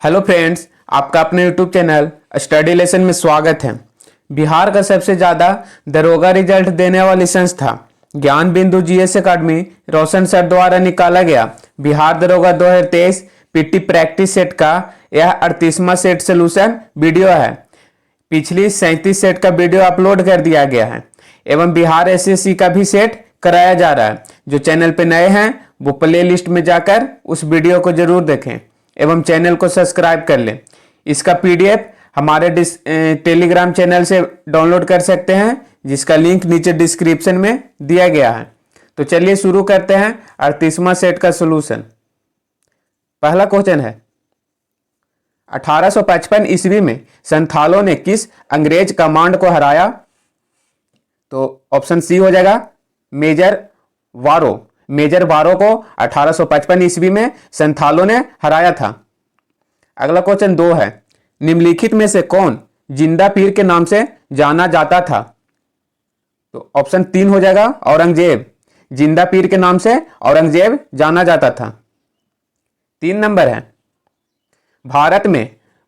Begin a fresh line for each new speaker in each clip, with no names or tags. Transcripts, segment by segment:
Hello friends, आपका अपने YouTube channel study lesson में स्वागत है। बिहार का सबसे ज़्यादा दरोगा रिजल्ट देने वाली संस्था ज्ञान बिंदु जीएस अकादमी रोशन सर द्वारा निकाला गया बिहार दरोगा 2023 पीटी प्रैक्टिस सेट का यह 38वां सेट सोल्यूशन वीडियो है। पिछली 37 सेट का वीडियो अपलोड कर दिया गया है एवं बिहार एसएससी का भी सेट कराया जा रहा है। जो चैनल पे नए हैं वो प्ले लिस्ट में जाकर उस वीडियो को जरूर देखें एवं चैनल को सब्सक्राइब कर लें। इसका पीडीएफ हमारे टेलीग्राम चैनल से डाउनलोड कर सकते हैं, जिसका लिंक नीचे डिस्क्रिप्शन में दिया गया है। तो चलिए शुरू करते हैं 38वां सेट का सॉल्यूशन। पहला क्वेश्चन है, 1855 ईस्वी में संथालों ने किस अंग्रेज कमांड को हराया? तो ऑप्शन सी हो जाएगा मेजर वारो। मेजर वारो को 1855 ईस्वी में संथालों ने हराया था। अगला क्वेश्चन 2 है, निम्नलिखित में से कौन जिंदा पीर के नाम से जाना जाता था? तो ऑप्शन 3 हो जाएगा औरंगजेब। जिंदा पीर के नाम से औरंगजेब जाना जाता था। 3 नंबर है,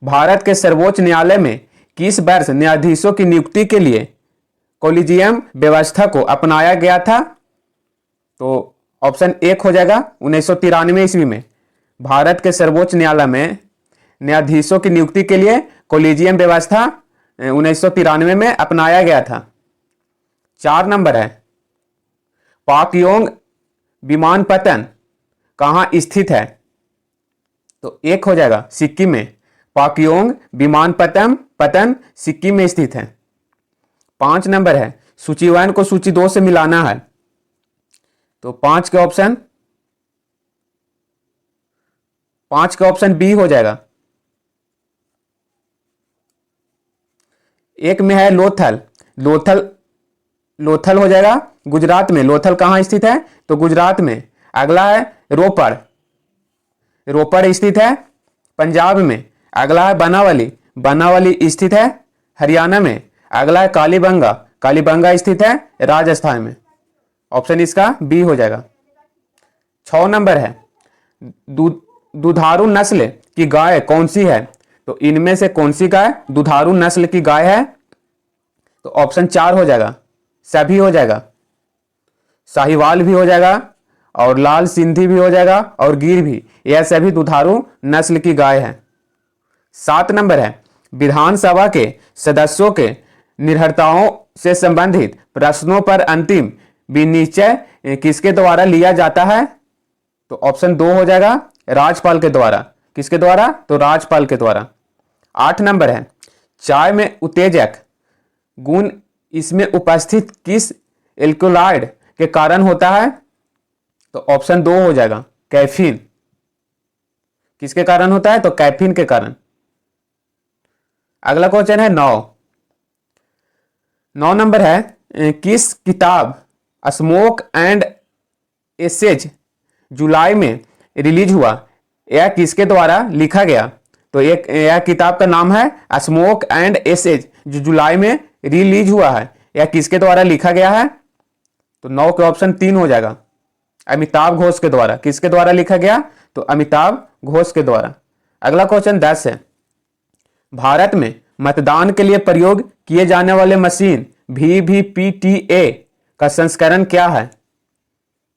भारत के सर्वोच्च न्यायालय में किस वर्ष न्यायाधीशों की नियुक्ति के लिए कॉलेजियम व्यवस्था को अपनाया गया था? तो ऑप्शन 1 हो जाएगा 1993 ईस्वी में भारत के सर्वोच्च न्यायालय में न्यायाधीशों की नियुक्ति के लिए कॉलेजियम व्यवस्था 1993 में अपनाया गया था। 4 नंबर है, पाकयोंग विमानपत्तन कहाँ स्थित है? तो 1 हो जाएगा सिक्किम में। पाकयोंग विमानपत्तन सिक्किम में स्थित है। 5 नंबर है, सूची 1 को सूची 2 से मिलाना है। तो 5 का ऑप्शन बी हो जाएगा। 1 में है लोथल हो जाएगा गुजरात में। लोथल कहाँ स्थित है? तो गुजरात में। अगला है रोपड़ स्थित है पंजाब में। अगला है बनावली स्थित है हरियाणा में। अगला है कालीबंगा स्थित है राजस्थान में। ऑप्शन इसका बी हो जाएगा। 6 नंबर है, दुधारू नस्ल की गाय कौन सी है? तो इनमें से कौन सी गाय दुधारू नस्ल की गाय है? तो ऑप्शन 4 हो जाएगा सभी हो जाएगा। साहिवाल भी हो जाएगा और लाल सिंधी भी हो जाएगा और गिर भी। यह सभी दुधारू नस्ल की गाय है। 7 नंबर है, विधानसभा के सदस्यों के निर्भरताओं से संबंधित प्रश्नों पर अंतिम विनिश्चय किसके द्वारा लिया जाता है? तो ऑप्शन 2 हो जाएगा राज्यपाल के द्वारा। किसके द्वारा? तो राज्यपाल के द्वारा। 8 नंबर है, चाय में उत्तेजक गुण इसमें उपस्थित किस एल्कोलॉइड के कारण होता है? तो ऑप्शन 2 हो जाएगा कैफीन। किसके कारण होता है? तो कैफीन के कारण। अगला क्वेश्चन है 9 नंबर है, किस किताब स्मोक एंड एसेज जुलाई में रिलीज हुआ? यह किसके द्वारा लिखा गया? तो यह किताब का नाम है स्मोक एंड एसेज, जो जुलाई में रिलीज हुआ है। यह किसके द्वारा लिखा गया है? तो 9 के ऑप्शन 3 हो जाएगा अमिताभ घोष के द्वारा। किसके द्वारा लिखा गया? तो अमिताभ घोष के द्वारा। अगला क्वेश्चन 10 है, भारत में मतदान के लिए प्रयोग किए जाने वाले मशीन VVPTA का संस्करण क्या है?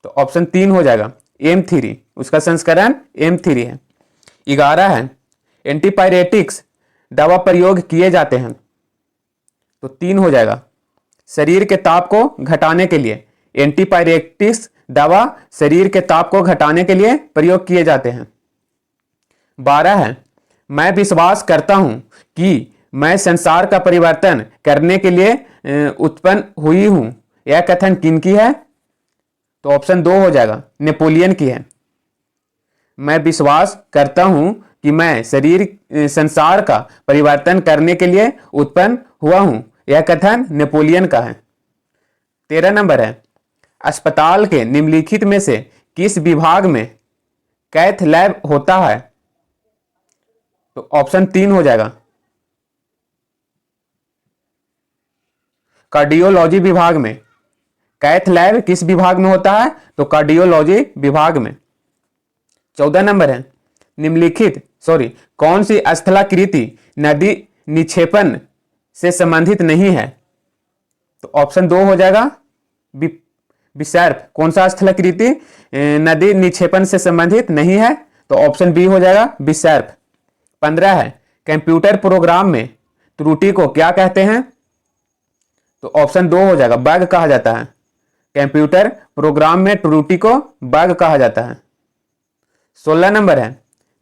तो ऑप्शन 3 हो जाएगा M3। उसका संस्करण M3 है। 11 है, एंटीपायरेटिक्स दवा प्रयोग किए जाते हैं। तो 3 हो जाएगा शरीर के ताप को घटाने के लिए। एंटीपायरेटिक्स दवा शरीर के ताप को घटाने के लिए प्रयोग किए जाते हैं। 12 है, मैं विश्वास करता हूं कि मैं संसार का परिवर्तन करने के लिए उत्पन्न हुई हूं। यह कथन किनकी है? तो ऑप्शन 2 हो जाएगा नेपोलियन की है। मैं विश्वास करता हूं कि मैं संसार का परिवर्तन करने के लिए उत्पन्न हुआ हूं। यह कथन नेपोलियन का है। 13 नंबर है, अस्पताल के निम्नलिखित में से किस विभाग में कैथ लैब होता है? तो ऑप्शन 3 हो जाएगा कार्डियोलॉजी विभाग में। कैथ लैब किस विभाग में होता है? तो कार्डियोलॉजी विभाग में। 14 नंबर है, निम्नलिखित कौन सी स्थलाकृति नदी निक्षेपण से संबंधित नहीं है? तो ऑप्शन 2 हो जाएगा विसर्प। कौन सा स्थलाकृति नदी निक्षेपण से संबंधित नहीं है? तो ऑप्शन बी हो जाएगा विसर्प। 15 है, कंप्यूटर प्रोग्राम में त्रुटि को क्या कहते हैं? तो ऑप्शन 2 हो जाएगा बग कहा जाता है। कंप्यूटर प्रोग्राम में त्रुटि को बग कहा जाता है। 16 नंबर है,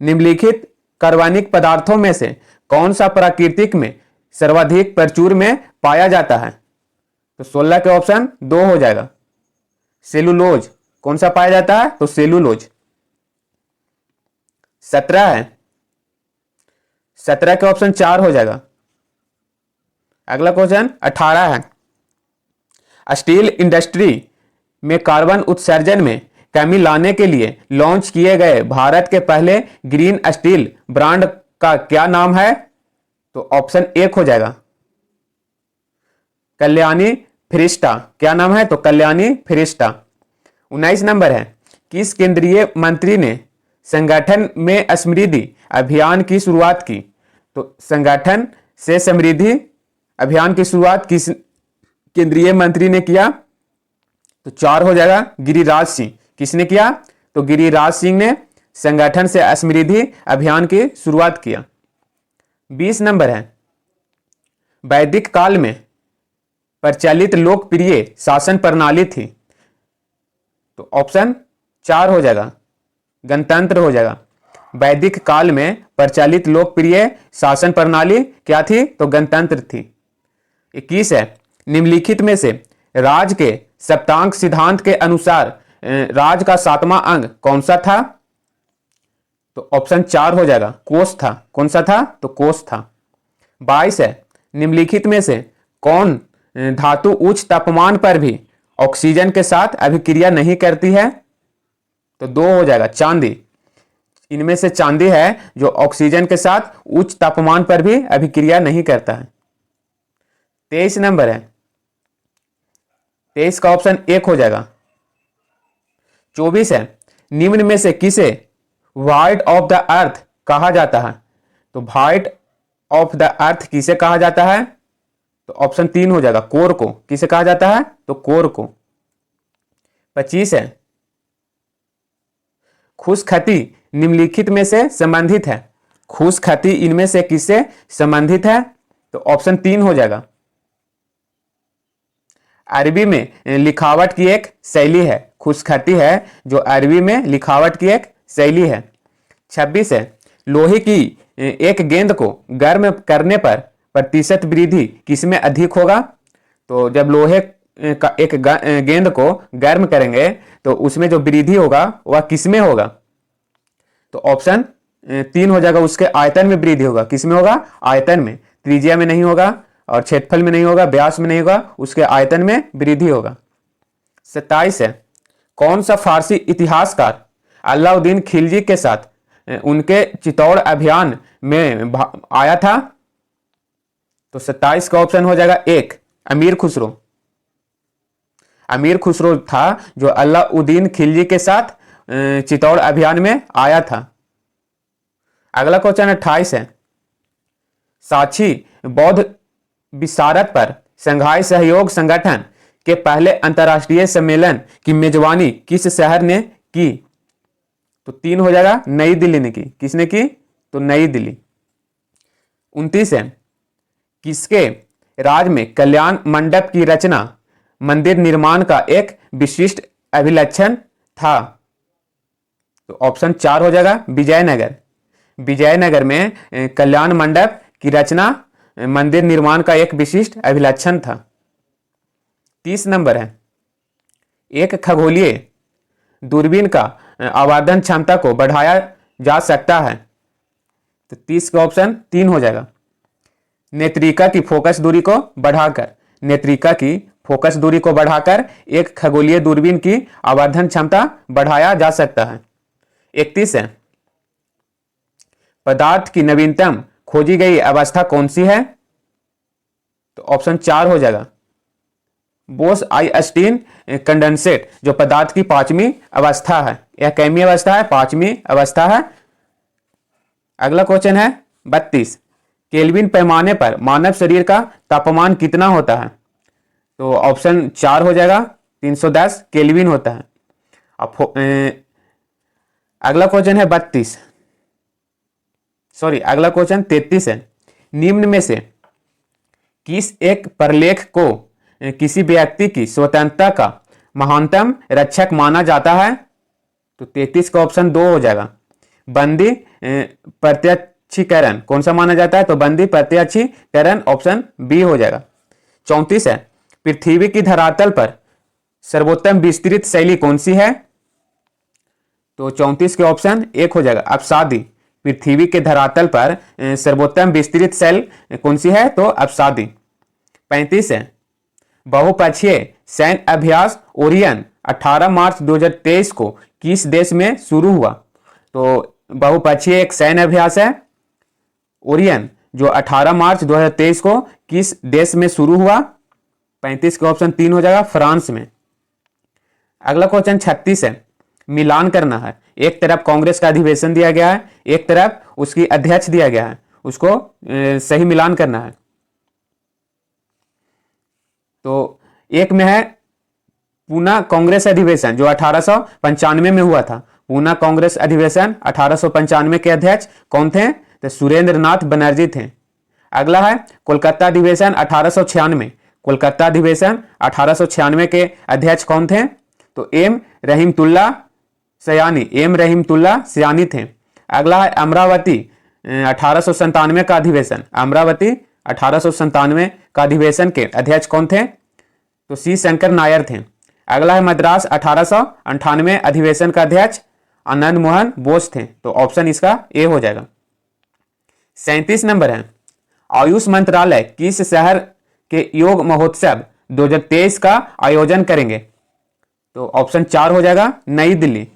निम्नलिखित कार्बनिक पदार्थों में से कौन सा प्राकृतिक में सर्वाधिक प्रचुर में पाया जाता है? तो 16 के ऑप्शन 2 हो जाएगा सेलुलोज। कौन सा पाया जाता है? तो सेलुलोज। 17 है, 17 के ऑप्शन 4 हो जाएगा। अगला क्वेश्चन 18 है, स्टील इंडस्ट्री में कार्बन उत्सर्जन में कमी लाने के लिए लॉन्च किए गए भारत के पहले ग्रीन स्टील ब्रांड का क्या नाम है? तो ऑप्शन 1 हो जाएगा कल्याणी फिरिस्टा। क्या नाम है? तो कल्याणी फिरिस्टा। 19 नंबर है, किस केंद्रीय मंत्री ने संगठन में समृद्धि अभियान की शुरुआत की? तो संगठन से समृद्धि अभियान की शुरुआत किस केंद्रीय मंत्री ने किया? तो 4 हो जाएगा गिरिराज सिंह। किसने किया? तो गिरिराज सिंह ने संगठन से समृद्धि अभियान की शुरुआत किया। 20 नंबर है, वैदिक काल में प्रचलित लोकप्रिय शासन प्रणाली थी? तो ऑप्शन 4 हो जाएगा गणतंत्र हो जाएगा। वैदिक काल में प्रचलित लोकप्रिय शासन प्रणाली क्या थी? तो गणतंत्र थी। 21 है, निम्नलिखित में से राज के सप्तांक सिद्धांत के अनुसार राज का 7वां अंग कौन सा था? तो ऑप्शन 4 हो जाएगा कोष था। कौन सा था? तो कोष था। 22 है, निम्नलिखित में से कौन धातु उच्च तापमान पर भी ऑक्सीजन के साथ अभिक्रिया नहीं करती है? तो 2 हो जाएगा चांदी। इनमें से चांदी है जो ऑक्सीजन के साथ उच्च तापमान पर भी अभिक्रिया नहीं करता है। 23 नंबर है, 23 का ऑप्शन 1 हो जाएगा। 24 है, निम्न में से किसे व्हाइट ऑफ द अर्थ कहा जाता है? तो व्हाइट ऑफ द अर्थ किसे कहा जाता है? तो ऑप्शन 3 हो जाएगा कोर को। किसे कहा जाता है? तो कोर को। 25 है, खुशखती निम्नलिखित में से संबंधित है? खुशखती इनमें से किससे संबंधित है? तो ऑप्शन 3 हो जाएगा अरबी में लिखावट की एक शैली है। खुशखती है जो अरबी में लिखावट की एक शैली है। 26 है, लोहे की एक गेंद को गर्म करने पर प्रतिशत वृद्धि किसमें अधिक होगा? तो जब लोहे का एक गेंद को गर्म करेंगे तो उसमें जो वृद्धि होगा वह किसमें होगा? तो ऑप्शन 3 हो जाएगा उसके आयतन में वृद्धि होगा। किसमें होगा? आयतन में। त्रिज्या में नहीं होगा और क्षेत्रफल में नहीं होगा, व्यास में नहीं होगा, उसके आयतन में वृद्धि होगा। 27 है, कौन सा फारसी इतिहासकार अलाउद्दीन खिलजी के साथ उनके चित्तौड़ अभियान में आया था? तो 27 का ऑप्शन हो जाएगा 1 अमीर खुसरो। अमीर खुसरो था जो अलाउद्दीन खिलजी के साथ चित्तौड़ अभियान में आया था। अगला क्वेश्चन 28 है, साक्षी बौद्ध विसारत पर संघाई सहयोग संगठन के पहले अंतर्राष्ट्रीय सम्मेलन की मेजबानी किस शहर ने की? तो 3 हो जाएगा नई दिल्ली ने की। किसने की? तो नई दिल्ली। 29 है, किसके राज में कल्याण मंडप की रचना मंदिर निर्माण का एक विशिष्ट अभिलक्षण था? तो ऑप्शन 4 हो जाएगा विजयनगर। विजयनगर में कल्याण मंडप की रचना मंदिर निर्माण का एक विशिष्ट अभिलक्षण था। 30 नंबर है, एक खगोलीय दूरबीन का आवर्धन क्षमता को बढ़ाया जा सकता है? तो 30 का ऑप्शन 3 हो जाएगा नेत्रिका की फोकस दूरी को बढ़ाकर। नेत्रिका की फोकस दूरी को बढ़ाकर एक खगोलीय दूरबीन की आवर्धन क्षमता बढ़ाया जा सकता है। 31 है, पदार्थ की नवीनतम खोजी गई अवस्था कौन सी है? तो ऑप्शन 4 हो जाएगा बोस आइंस्टीन कंडेंसेट, जो पदार्थ की 5वीं अवस्था है। यह कैमी अवस्था है? 5वीं अवस्था है। अगला क्वेश्चन है 32, केल्विन पैमाने पर मानव शरीर का तापमान कितना होता है? तो ऑप्शन 4 हो जाएगा, 310 केल्विन होता है। अब अगला क्वेश्चन है 32, सॉरी अगला क्वेश्चन 33 है। निम्न में से किस एक प्रलेख को किसी व्यक्ति की स्वतंत्रता का महानतम रक्षक माना जाता है? तो 33 का ऑप्शन 2 हो जाएगा। बंदी प्रत्यक्षीकरण कौन सा माना जाता है? तो बंदी प्रत्यक्षीकरण ऑप्शन बी हो जाएगा। 34 है, पृथ्वी की धरातल पर सर्वोत्तम विस्तृत शैली कौन सी है? तो 34 के ऑप्शन 1 हो जाएगा, अवसादी। पृथ्वी के धरातल पर सर्वोत्तम विस्तृत शैली कौन सी है? तो अवसादी। 35 है, बहुपक्षीय सैन्य अभ्यास ओरियन 18 मार्च 2023 को किस देश में शुरू हुआ? तो बहुपक्षीय एक सैन्य अभ्यास है ओरियन जो 18 मार्च 2023 को किस देश में शुरू हुआ? 35 का ऑप्शन 3 हो जाएगा, फ्रांस में। अगला क्वेश्चन 36 है, मिलान करना है। एक तरफ कांग्रेस का अधिवेशन दिया गया है, एक तरफ उसकी अध्यक्ष दिया गया है, उसको सही मिलान करना है। तो एक में है पूना कांग्रेस अधिवेशन जो 1895 में हुआ था। पूना कांग्रेस अधिवेशन 1895 के अध्यक्ष कौन थे? तो सुरेंद्र नाथ बनर्जी थे। अगला है कोलकाता अधिवेशन 1896। कोलकाता अधिवेशन 1896 के अध्यक्ष कौन थे? तो एम रहीमतुल्ला सयानी थे। अगला है अमरावती 1897 का अधिवेशन। अमरावती 1897 का अधिवेशन के अध्यक्ष कौन थे? तो सी शंकर नायर थे। अगला है मद्रास 1898 अधिवेशन का अध्यक्ष आनंद मोहन बोस थे। तो ऑप्शन इसका ए हो जाएगा। 37 नंबर है, आयुष मंत्रालय किस शहर के योग महोत्सव 2023 का आयोजन करेंगे? तो ऑप्शन 4 हो जाएगा, नई दिल्ली।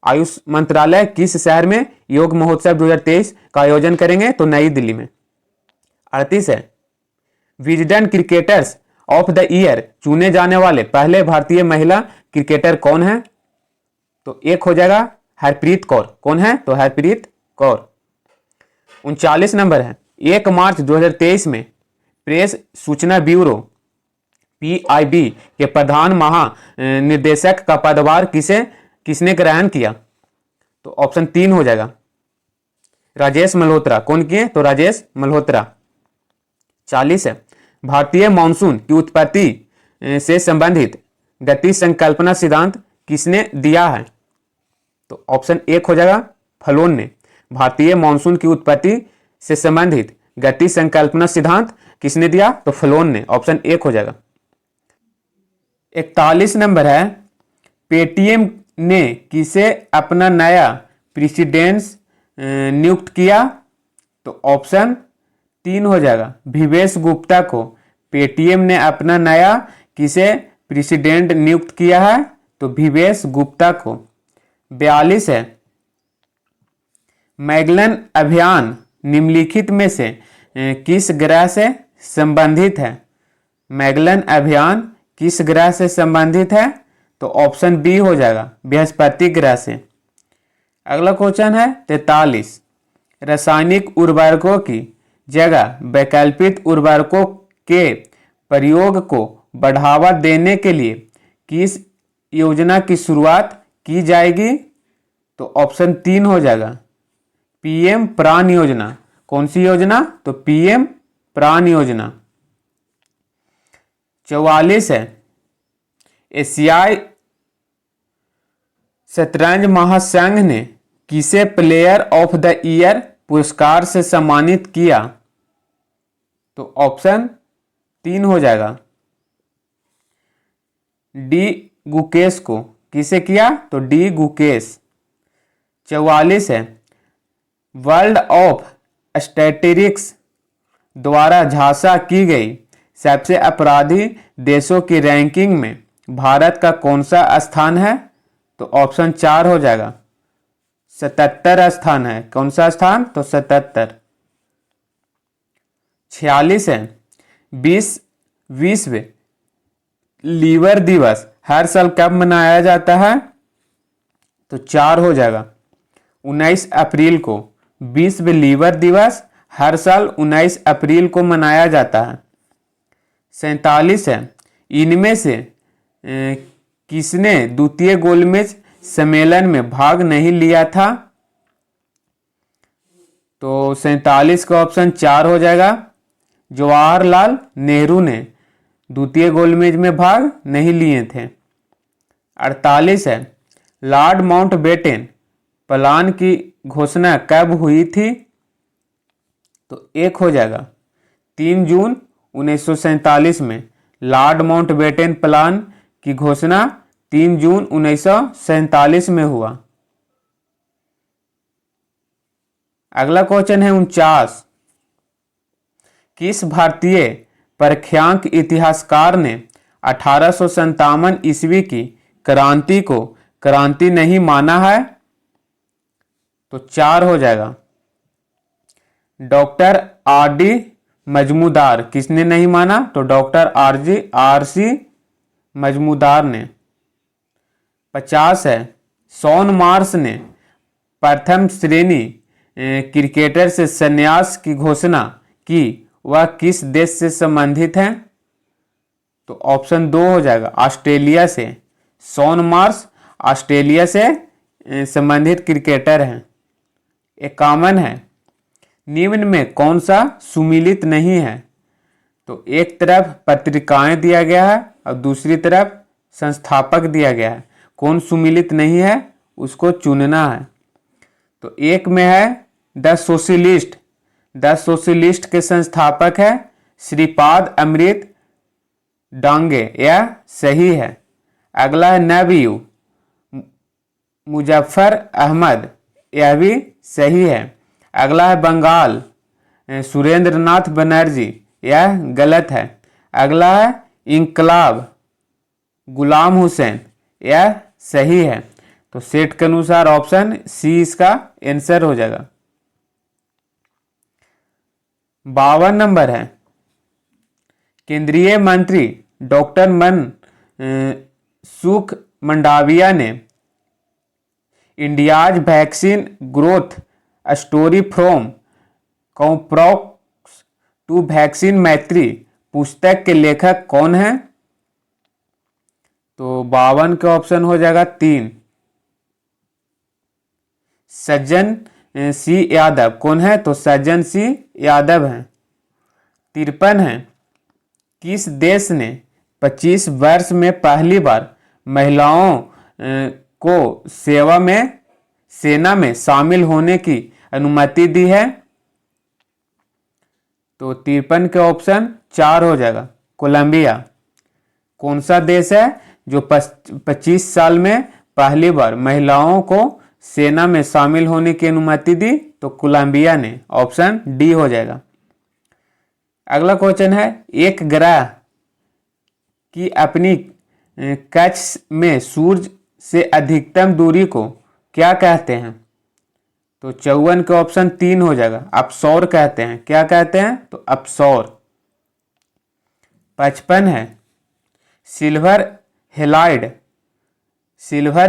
आयुष मंत्रालय किस शहर में योग महोत्सव 2023 का आयोजन करेंगे? तो नई दिल्ली में। 38 है, Wisden cricketers of the year चुने जाने वाले पहले भारतीय महिला क्रिकेटर कौन है? तो एक हो जाएगा हरप्रीत कौर। कौन है? तो हरप्रीत कौर। 39 नंबर है, 1 मार्च 2023 में प्रेस सूचना ब्यूरो PIB के प्रधान महानिदेशक का पदभार किसने ग्रहण किया? तो ऑप्शन 3 हो जाएगा, राजेश मल्होत्रा। कौन किए? तो राजेश मल्होत्रा। 40 है, भारतीय मानसून की उत्पत्ति से संबंधित गति संकल्पना सिद्धांत किसने दिया है? तो ऑप्शन 1 हो जाएगा, फलोन ने। भारतीय मानसून की उत्पत्ति से संबंधित गति संकल्पना सिद्धांत किसने दिया? तो फलोन ने। ऑप्शन 1 हो जाएगा। 41 नंबर है, पेटीएम ने किसे अपना नया प्रेसिडेंट नियुक्त किया? तो ऑप्शन 3 हो जाएगा, विवेश गुप्ता को। पेटीएम ने अपना नया किसे प्रेसिडेंट नियुक्त किया है? तो विवेश गुप्ता को। 42 है, मैगलन अभियान निम्नलिखित में से किस ग्रह से संबंधित है? मैगलन अभियान किस ग्रह से संबंधित है? तो ऑप्शन बी हो जाएगा, बृहस्पति ग्रह से। अगला क्वेश्चन है 43, रासायनिक उर्वरकों की जगह वैकल्पिक उर्वरकों के प्रयोग को बढ़ावा देने के लिए किस योजना की शुरुआत की जाएगी? तो ऑप्शन 3 हो जाएगा, PM प्राण योजना। कौन सी योजना? तो PM प्राण योजना। 44 है, एशियाई शतरंज महासंघ ने किसे प्लेयर ऑफ द ईयर पुरस्कार से सम्मानित किया? तो ऑप्शन 3 हो जाएगा, डी गुकेश को। किसे किया? तो डी गुकेश। 44 है, वर्ल्ड ऑफ स्टैटिस्टिक्स द्वारा झांसा की गई सबसे अपराधी देशों की रैंकिंग में भारत का कौन सा स्थान है? तो ऑप्शन 4 हो जाएगा, 77 स्थान है। कौन सा स्थान? तो 77। 46 है, विश्व लीवर दिवस हर साल कब मनाया जाता है? तो 4 हो जाएगा, 19 अप्रैल को विश्व लीवर दिवस हर साल 19 अप्रैल को मनाया जाता है। 47 है, इनमें से किसने द्वितीय गोलमेज सम्मेलन में भाग नहीं लिया था? तो 47 का ऑप्शन 4 हो जाएगा, जवाहरलाल नेहरू ने द्वितीय गोलमेज में भाग नहीं लिए थे। 48 है, लॉर्ड माउंटबेटन प्लान की घोषणा कब हुई थी? तो 1 हो जाएगा, 3 जून 1947 में लॉर्ड माउंटबेटन प्लान की घोषणा 3 जून 1947 में हुआ। अगला क्वेश्चन है 49, किस भारतीय प्रख्यात इतिहासकार ने 1857 ईस्वी की क्रांति को क्रांति नहीं माना है? तो 4 हो जाएगा, डॉक्टर आर डी मजमूदार। किसने नहीं माना? तो डॉक्टर आर सी मजमूदार ने। 50 है, शॉन मार्श ने प्रथम श्रेणी क्रिकेटर से संन्यास की घोषणा की, वह किस देश से संबंधित है? तो ऑप्शन 2 हो जाएगा, ऑस्ट्रेलिया से। शॉन मार्श ऑस्ट्रेलिया से संबंधित क्रिकेटर हैं। 51 है, निम्न में कौन सा सुमिलित नहीं है? तो एक तरफ पत्रिकाएं दिया गया है और दूसरी तरफ संस्थापक दिया गया है। कौन सुमिलित नहीं है उसको चुनना है। तो एक में है द सोशलिस्ट। द सोशलिस्ट के संस्थापक है श्रीपाद अमृत डांगे, यह सही है। अगला है नवयु मुजफ्फर अहमद, यह भी सही है। अगला है बंगाल सुरेंद्र नाथ बनर्जी, यह गलत है। अगला है इंकलाब गुलाम हुसैन, यह सही है। तो सेट के अनुसार ऑप्शन सी इसका आंसर हो जाएगा। 52 नंबर है, केंद्रीय मंत्री डॉक्टर सुख मंडाविया ने India's vaccine growth story from cowpox to vaccine Maitri पुस्तक के लेखक कौन है? तो 52 का ऑप्शन हो जाएगा 3, सज्जन सी यादव। कौन है? तो सज्जन सी यादव हैं। 53 है, किस देश ने 25 वर्ष में पहली बार महिलाओं को सेना में शामिल होने की अनुमति दी है? तो 53 के ऑप्शन 4 हो जाएगा, कोलंबिया। कौन सा देश है जो 25 साल में पहली बार महिलाओं को सेना में शामिल होने की अनुमति दी? तो कोलंबिया ने, ऑप्शन डी हो जाएगा। अगला क्वेश्चन है, एक ग्रह की अपनी कक्ष में सूर्य से अधिकतम दूरी को क्या कहते हैं? तो 54 के ऑप्शन 3 हो जाएगा, अपसौर कहते हैं। क्या कहते हैं? तो अपसौर। 55 है, सिल्वर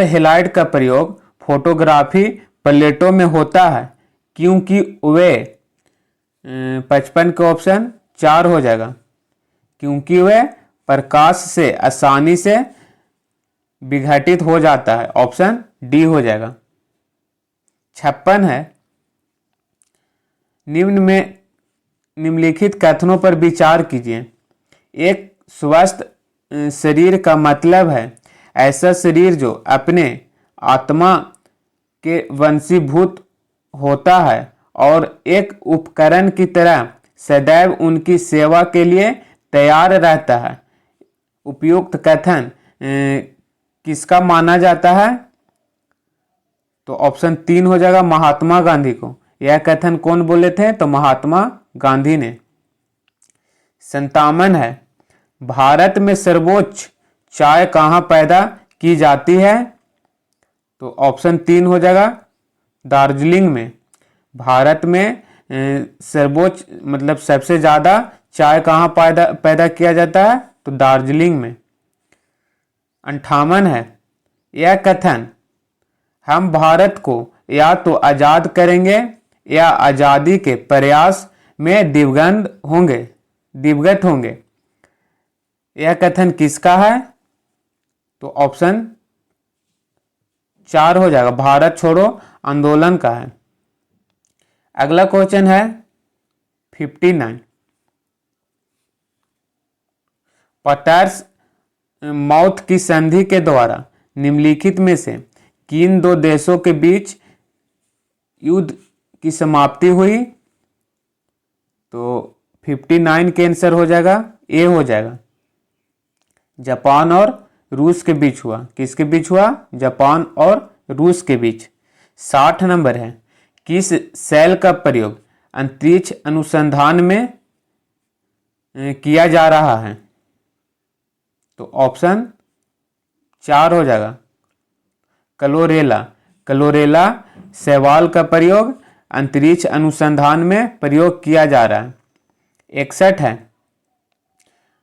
हेलाइड का प्रयोग फोटोग्राफी प्लेटों में होता है क्योंकि वे 55 के ऑप्शन 4 हो जाएगा, क्योंकि वे प्रकाश से आसानी से विघटित हो जाता है। ऑप्शन डी हो जाएगा। 56 है, निम्नलिखित कथनों पर विचार कीजिए। एक स्वस्थ शरीर का मतलब है ऐसा शरीर जो अपने आत्मा के वंशीभूत होता है और एक उपकरण की तरह सदैव उनकी सेवा के लिए तैयार रहता है। उपयुक्त कथन किसका माना जाता है? तो ऑप्शन 3 हो जाएगा, महात्मा गांधी को। यह कथन कौन बोले थे? तो महात्मा गांधी ने। 57 है, भारत में सर्वोच्च चाय कहाँ पैदा की जाती है? तो ऑप्शन 3 हो जाएगा, दार्जिलिंग में। भारत में सर्वोच्च मतलब सबसे ज्यादा चाय कहाँ पैदा किया जाता है? तो दार्जिलिंग में। 58 है, यह कथन हम भारत को या तो आजाद करेंगे या आजादी के प्रयास में दिवंगत होंगे। यह कथन किसका है? तो ऑप्शन 4 हो जाएगा, भारत छोड़ो आंदोलन का है। अगला क्वेश्चन है 59। पटर्स माउथ की संधि के द्वारा निम्नलिखित में से किन दो देशों के बीच युद्ध की समाप्ति हुई? तो 59 के आंसर हो जाएगा, ए हो जाएगा, जापान और रूस के बीच हुआ। किसके बीच हुआ? जापान और रूस के बीच। 60 नंबर है, किस सेल का प्रयोग अंतरिक्ष अनुसंधान में किया जा रहा है? तो ऑप्शन 4 हो जाएगा, क्लोरेला शैवाल का प्रयोग अंतरिक्ष अनुसंधान में प्रयोग किया जा रहा है। 61 है,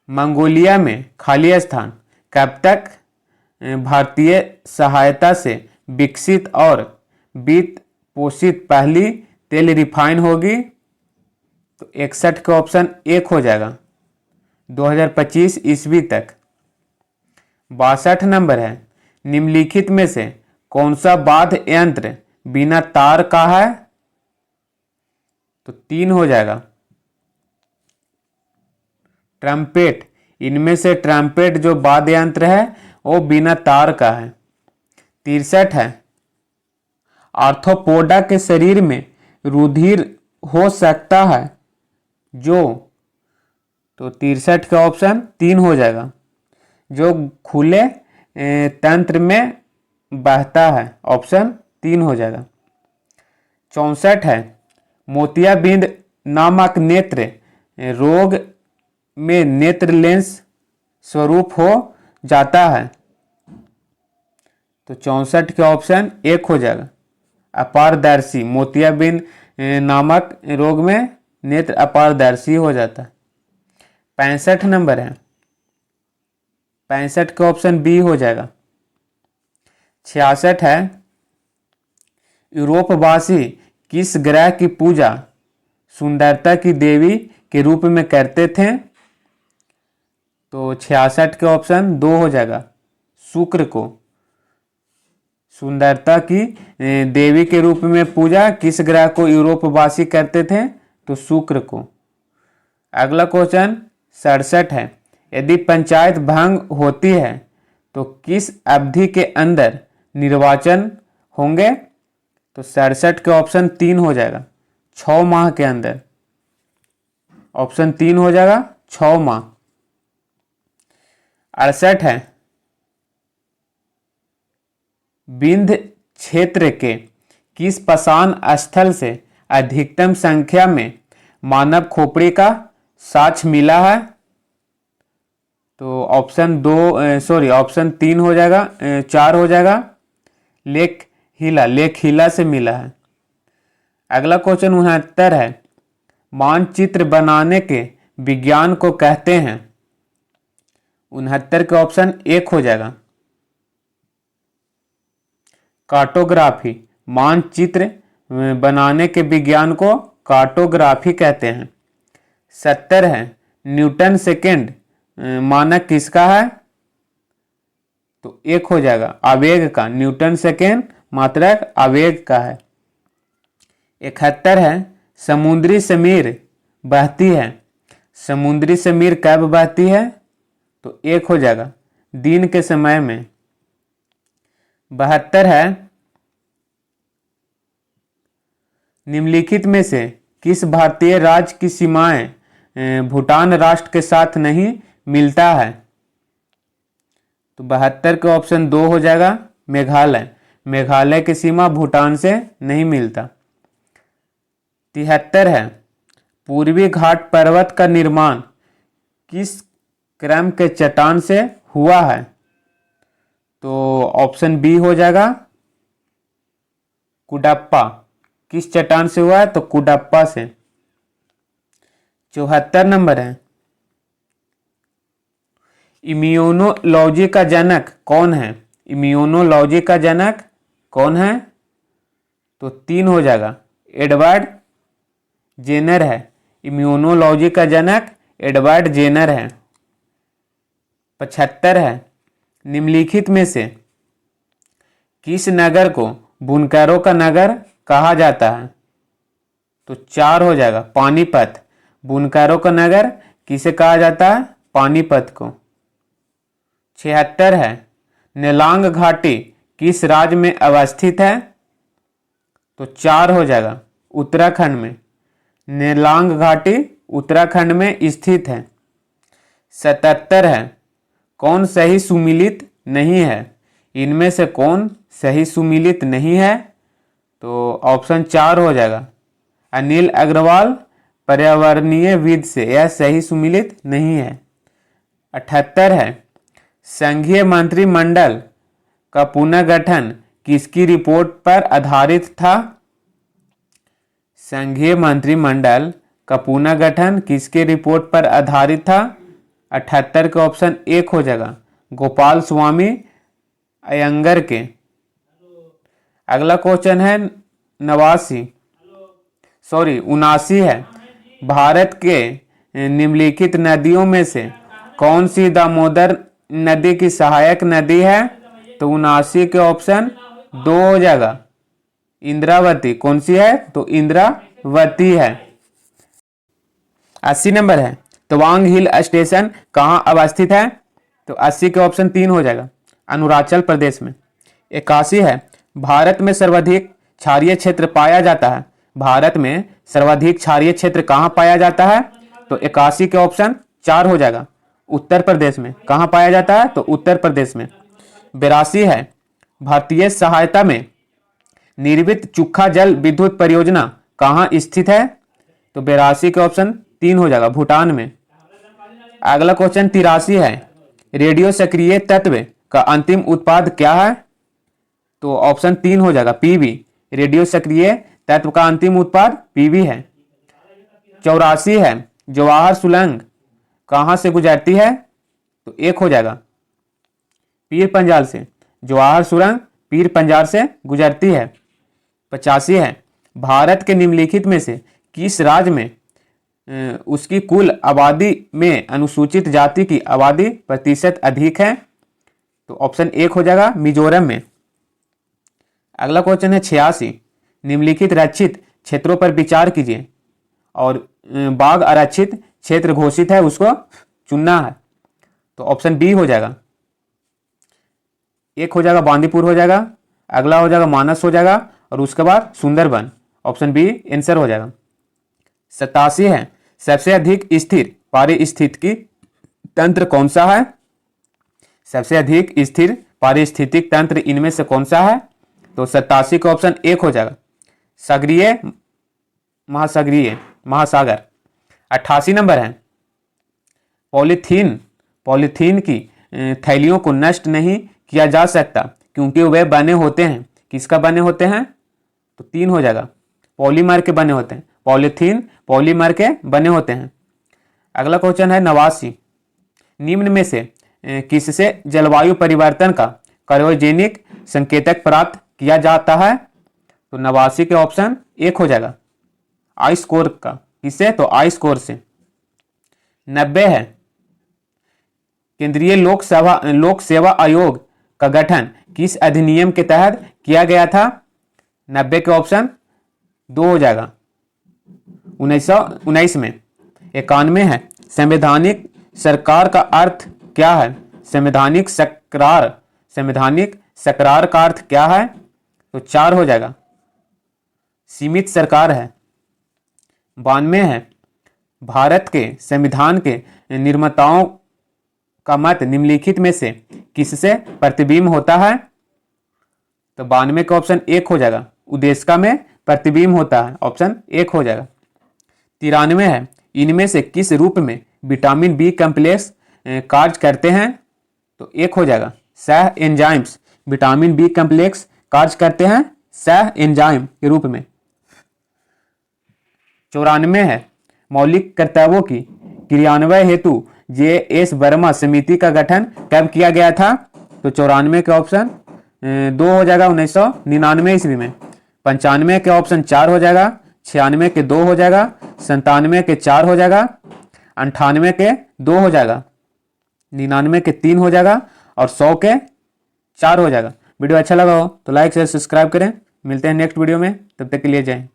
मंगोलिया में खाली स्थान कब तक भारतीय सहायता से विकसित और वित्त पोषित पहली तेल रिफाइन होगी? तो 61 का ऑप्शन 1 हो जाएगा, 2025 ईस्वी तक। 62 नंबर है, निम्नलिखित में से कौन सा वाद्य यंत्र बिना तार का है? तो 3 हो जाएगा, ट्रम्पेट। इनमें से ट्रम्पेट जो वाद्य यंत्र है वो बिना तार का है। 63 है, आर्थ्रोपोडा के शरीर में रुधिर हो सकता है जो? तो 63 का ऑप्शन 3 हो जाएगा, जो खुले तंत्र में बहता है। ऑप्शन 3 हो जाएगा। 64 है, मोतियाबिंद नामक नेत्र रोग में नेत्र लेंस स्वरूप हो जाता है। तो 64 के ऑप्शन 1 हो जाएगा, अपारदर्शी। मोतियाबिंद नामक रोग में नेत्र अपारदर्शी हो जाता है। 65 नंबर है, 65 का ऑप्शन बी हो जाएगा। 66 है, यूरोपवासी किस ग्रह की पूजा सुंदरता की देवी के रूप में करते थे? तो 66 के ऑप्शन 2 हो जाएगा, शुक्र को। सुंदरता की देवी के रूप में पूजा किस ग्रह को यूरोपवासी करते थे? तो शुक्र को। अगला क्वेश्चन 67 है, यदि पंचायत भंग होती है तो किस अवधि के अंदर निर्वाचन होंगे? तो 67 के ऑप्शन 3 हो जाएगा, 6 माह के अंदर। ऑप्शन 3 हो जाएगा, 6 माह। 68 है, विंध्य क्षेत्र के किस पाषाण स्थल से अधिकतम संख्या में मानव खोपड़ी का साक्ष्य मिला है? तो ऑप्शन 3 हो जाएगा, 4 हो जाएगा, लेक हिला से मिला है। अगला क्वेश्चन 69 है, मानचित्र बनाने के विज्ञान को कहते हैं? 69 के ऑप्शन 1 हो जाएगा, कार्टोग्राफी। मानचित्र बनाने के विज्ञान को कार्टोग्राफी कहते हैं। 70 है, न्यूटन सेकेंड मानक किसका है? तो 1 हो जाएगा, आवेग का। न्यूटन सेकेंड मात्रक आवेग का है। 71 है, समुद्री समीर बहती है। समुद्री समीर कब बहती है? तो 1 हो जाएगा, दिन के समय में। 72 है, निम्नलिखित में से किस भारतीय राज्य की सीमाएं भूटान राष्ट्र के साथ नहीं मिलता है? तो 72 के ऑप्शन 2 हो जाएगा, मेघालय की सीमा भूटान से नहीं मिलता। 73 है, पूर्वी घाट पर्वत का निर्माण किस क्रम के चट्टान से हुआ है? तो ऑप्शन बी हो जाएगा, कुडप्पा। किस चट्टान से हुआ है? तो कुडप्पा से। 74 नंबर है, इम्यूनोलॉजी का जनक कौन है? इम्यूनोलॉजी का जनक कौन है? तो 3 हो जाएगा, एडवर्ड जेनर है। इम्यूनोलॉजी का जनक एडवर्ड जेनर है। 75 है, निम्नलिखित में से किस नगर को बुनकरों का नगर कहा जाता है? तो 4 हो जाएगा, पानीपत। बुनकरों का नगर किसे कहा जाता है? पानीपत को। 76 है, नेलांग घाटी किस राज्य में अवस्थित है? तो 4 हो जाएगा, उत्तराखंड में। नेलांग घाटी उत्तराखंड में स्थित है। 77 है, कौन सही सुमिलित नहीं है? इनमें से कौन सही सुमिलित नहीं है? तो ऑप्शन 4 हो जाएगा, अनिल अग्रवाल पर्यावरणीयविद से यह सही सुमिलित नहीं है। 78 है, संघीय मंत्रिमंडल का पुनर्गठन किसकी रिपोर्ट पर आधारित था? संघीय मंत्रिमंडल का पुनर्गठन किसके रिपोर्ट पर आधारित था? 78 का ऑप्शन 1 हो जाएगा, गोपाल स्वामी अयंगर के। अगला क्वेश्चन है 79 है, भारत के निम्नलिखित नदियों में से कौन सी दामोदर नदी की सहायक नदी है? तो 79 के ऑप्शन 2 हो जाएगा, इंद्रावती। कौन सी है? तो इंद्रावती है। 80 नंबर है, तवांग हिल स्टेशन कहाँ अवस्थित है? तो 80 के ऑप्शन 3 हो जाएगा, अरुणाचल प्रदेश में। 81 है, भारत में सर्वाधिक क्षारीय क्षेत्र पाया जाता है। भारत में सर्वाधिक क्षारीय क्षेत्र कहाँ पाया जाता है? तो 81 के ऑप्शन 4 हो जाएगा, उत्तर प्रदेश में। कहाँ पाया जाता है? तो उत्तर प्रदेश में। 82 है, भारतीय सहायता में निर्मित चुखा जल विद्युत परियोजना कहाँ स्थित है? तो 82 के ऑप्शन 3 हो जाएगा, भूटान में। अगला क्वेश्चन 83 है, रेडियो सक्रिय तत्व का अंतिम उत्पाद क्या है? तो ऑप्शन 3 हो जाएगा, पीवी। रेडियो सक्रिय तत्व का अंतिम उत्पाद पीवी है। 84 है, जवाहर सुरंग कहाँ से गुजरती है? तो 1 हो जाएगा, पीर पंजाल से। जवाहर सुरंग पीर पंजाल से गुजरती है। 85 है, भारत के निम्नलिखित में से किस राज्य में उसकी कुल आबादी में अनुसूचित जाति की आबादी प्रतिशत अधिक है? तो ऑप्शन 1 हो जाएगा, मिजोरम में। अगला क्वेश्चन है 86, निम्नलिखित रक्षित क्षेत्रों पर विचार कीजिए और बाघ आरक्षित क्षेत्र घोषित है उसको चुनना है। तो ऑप्शन बी हो जाएगा, 1 हो जाएगा बांदीपुर हो जाएगा, अगला हो जाएगा मानस हो जाएगा और उसके बाद सुंदरबन। ऑप्शन बी आंसर हो जाएगा। 87 है, सबसे अधिक स्थिर पारिस्थितिकी तंत्र कौन सा है? सबसे अधिक स्थिर पारिस्थितिक तंत्र इनमें से कौन सा है? तो 87 का ऑप्शन 1 हो जाएगा, सागरीय महासागर। 88 नंबर है, पॉलीथीन की थैलियों को नष्ट नहीं किया जा सकता क्योंकि वे बने होते हैं, किसका बने होते हैं? तो 3 हो जाएगा, पॉलीमर के बने होते हैं। पॉलीथीन पॉलीमर के बने होते हैं। अगला क्वेश्चन है 89, निम्न में से किससे जलवायु परिवर्तन का क्रायोजेनिक संकेतक प्राप्त किया जाता है? तो 89 के ऑप्शन 1 हो जाएगा, आइस कोर का। किससे? तो आइस कोर से। 90 है, केंद्रीय लोक सेवा आयोग का गठन किस अधिनियम के तहत किया गया था? 90 के ऑप्शन 2 हो जाएगा, 1919 में। 91 है, संवैधानिक सरकार का अर्थ क्या है? संवैधानिक सकरार का अर्थ क्या है? तो 4 हो जाएगा, सीमित सरकार है। 92 है, भारत के संविधान के निर्माताओं का मत निम्नलिखित में से किससे प्रतिबिंब होता है? तो 92 का ऑप्शन 1 हो जाएगा, उद्देशिका में प्रतिबिंब होता है। ऑप्शन 1 हो जाएगा। 93 है, इनमें से किस रूप में विटामिन बी कॉम्प्लेक्स कार्य करते हैं? तो 1 हो जाएगा, सह एंजाइम्स। विटामिन बी कॉम्प्लेक्स कार्य करते हैं सह एंजाइम के रूप में। 94 है, मौलिक कर्तव्यों की क्रियान्वयन हेतु जे.एस. वर्मा समिति का गठन कब किया गया था? तो 94 के ऑप्शन 2 हो जाएगा, 1999 ईस्वी में। 95 के ऑप्शन 4 हो जाएगा, 96 के 2 हो जाएगा, 97 के 4 हो जाएगा, 98 के 2 हो जाएगा, 99 के 3 हो जाएगा और 100 के 4 हो जाएगा। वीडियो अच्छा लगा हो तो लाइक शेयर सब्सक्राइब करें। मिलते हैं नेक्स्ट वीडियो में, तब तक के लिए जय हिंद।